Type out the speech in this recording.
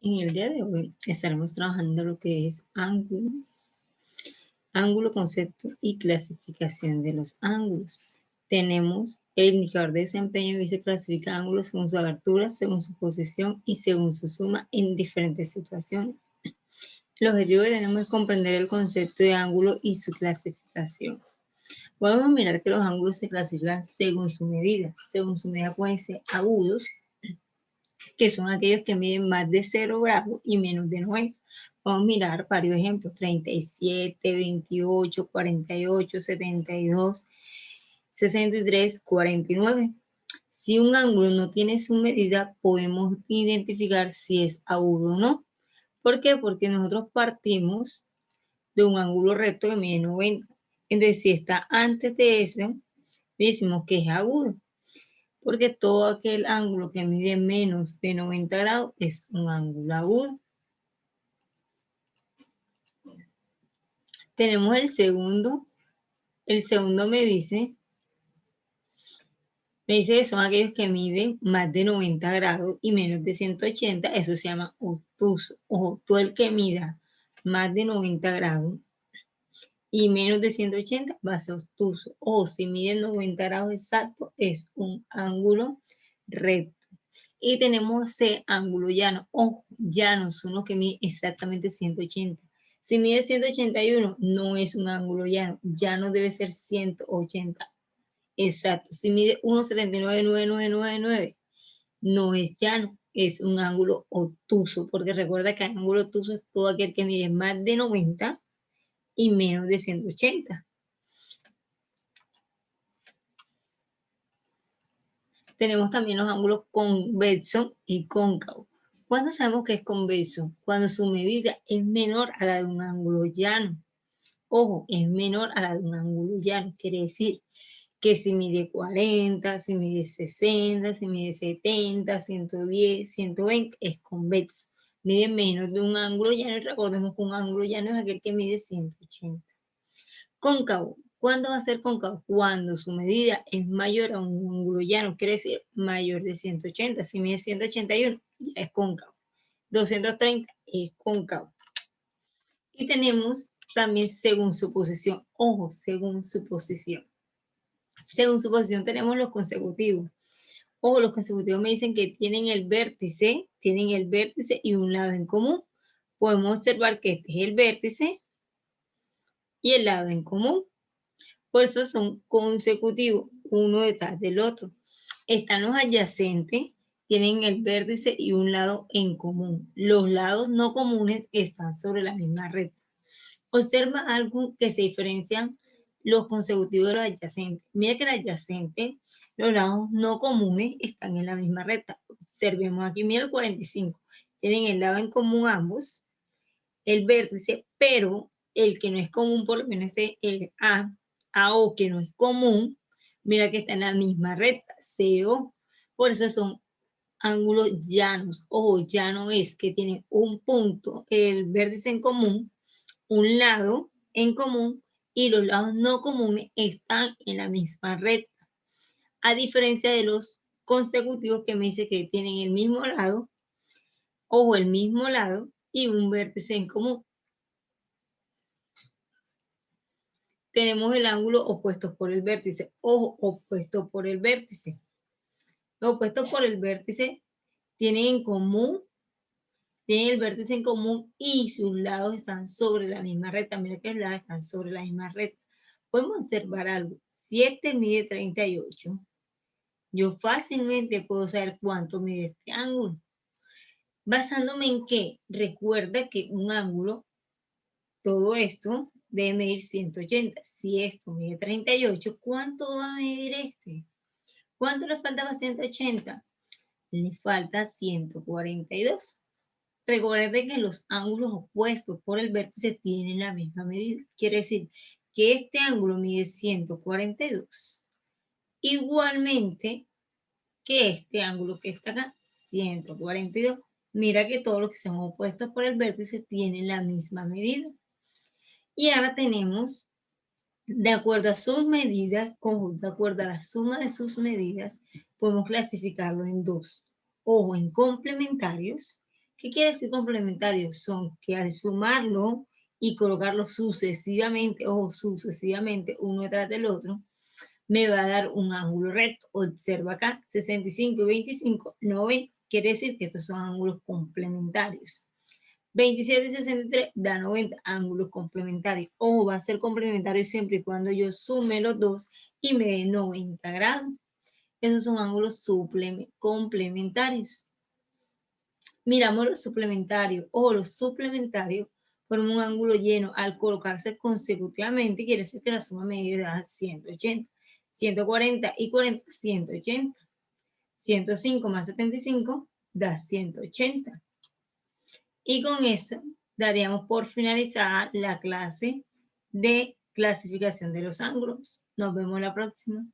En el día de hoy estaremos trabajando lo que es ángulo, concepto y clasificación de los ángulos. Tenemos el indicador de desempeño y se clasifica ángulos según su abertura, según su posición y según su suma en diferentes situaciones. El objetivo que tenemos es comprender el concepto de ángulo y su clasificación. Podemos mirar que los ángulos se clasifican según su medida. Según su medida pueden ser agudos, que son aquellos que miden más de 0 grados y menos de 90. Vamos a mirar varios ejemplos: 37, 28, 48, 72, 63, 49. Si un ángulo no tiene su medida, podemos identificar si es agudo o no. ¿Por qué? Porque nosotros partimos de un ángulo recto que mide 90. Entonces, si está antes de ese, decimos que es agudo, porque todo aquel ángulo que mide menos de 90 grados es un ángulo agudo. Tenemos el segundo me dice que son aquellos que miden más de 90 grados y menos de 180, eso se llama obtuso. Ojo, todo el que mida más de 90 grados y menos de 180 va a ser obtuso. O si mide 90 grados exacto, es un ángulo recto. Y tenemos C, ángulo llano. Ojo, llanos son los que miden exactamente 180. Si mide 181, no es un ángulo llano. Llano debe ser 180. Exacto. Si mide 1,79,9999, no es llano, es un ángulo obtuso. Porque recuerda que el ángulo obtuso es todo aquel que mide más de 90 y menos de 180. Tenemos también los ángulos convexo y cóncavo. ¿Cuándo sabemos que es convexo? Cuando su medida es menor a la de un ángulo llano. Ojo, es menor a la de un ángulo llano. Quiere decir que si mide 40, si mide 60, si mide 70, 110, 120, es convexo. Mide menos de un ángulo llano y recordemos que un ángulo llano es aquel que mide 180. Cóncavo. ¿Cuándo va a ser cóncavo? Cuando su medida es mayor a un ángulo llano, quiere decir mayor de 180. Si mide 181, ya es cóncavo. 230 es cóncavo. Y tenemos también según su posición. Ojo, según su posición. Según su posición tenemos los consecutivos. Ojo, los consecutivos me dicen que tienen el vértice y un lado en común. Podemos observar que este es el vértice y el lado en común. Por eso son consecutivos, uno detrás del otro. Están los adyacentes, tienen el vértice y un lado en común. Los lados no comunes están sobre la misma recta. Observa algo que se diferencian los consecutivos de los adyacentes. Mira que el adyacente, los lados no comunes están en la misma recta. Observemos aquí, mira el 45. Tienen el lado en común ambos, el vértice, pero el que no es común, por lo menos el AO, que no es común, mira que está en la misma recta, CO. Por eso son ángulos llanos. Ojo, llano es que tiene un punto, el vértice en común, un lado en común y los lados no comunes están en la misma recta. A diferencia de los consecutivos que me dice que tienen el mismo lado, ojo, el mismo lado y un vértice en común. Tenemos el ángulo opuesto por el vértice. Ojo, opuesto por el vértice. Los opuestos por el vértice tienen en común, tienen el vértice en común y sus lados están sobre la misma recta. Mira que los lados están sobre la misma recta. Podemos observar algo. Si este mide 38, yo fácilmente puedo saber cuánto mide este ángulo. ¿Basándome en qué? Recuerda que un ángulo, todo esto debe medir 180. Si esto mide 38, ¿cuánto va a medir este? ¿Cuánto le falta para 180? Le falta 142. Recuerde que los ángulos opuestos por el vértice tienen la misma medida. Quiere decir que este ángulo mide 142. Igualmente que este ángulo que está acá, 142. Mira que todos los que son opuestos por el vértice tienen la misma medida. Y ahora tenemos, de acuerdo a sus medidas, de acuerdo a la suma de sus medidas, podemos clasificarlo en dos. Ojo, en complementarios, ¿Qué quiere decir complementario? Son que al sumarlo y colocarlo sucesivamente o sucesivamente uno detrás del otro, me va a dar un ángulo recto. Observa acá, 65 y 25, 90. Quiere decir que estos son ángulos complementarios. 27 y 63 da 90 ángulos complementarios. Ojo, va a ser complementario siempre y cuando yo sume los dos y me dé 90 grados. Esos son ángulos complementarios. Miramos los suplementarios. Ojo, los suplementarios forman un ángulo lleno al colocarse consecutivamente. Quiere decir que la suma media da 180. 140 y 40, 180. 105 más 75 da 180. Y con eso daríamos por finalizada la clase de clasificación de los ángulos. Nos vemos la próxima.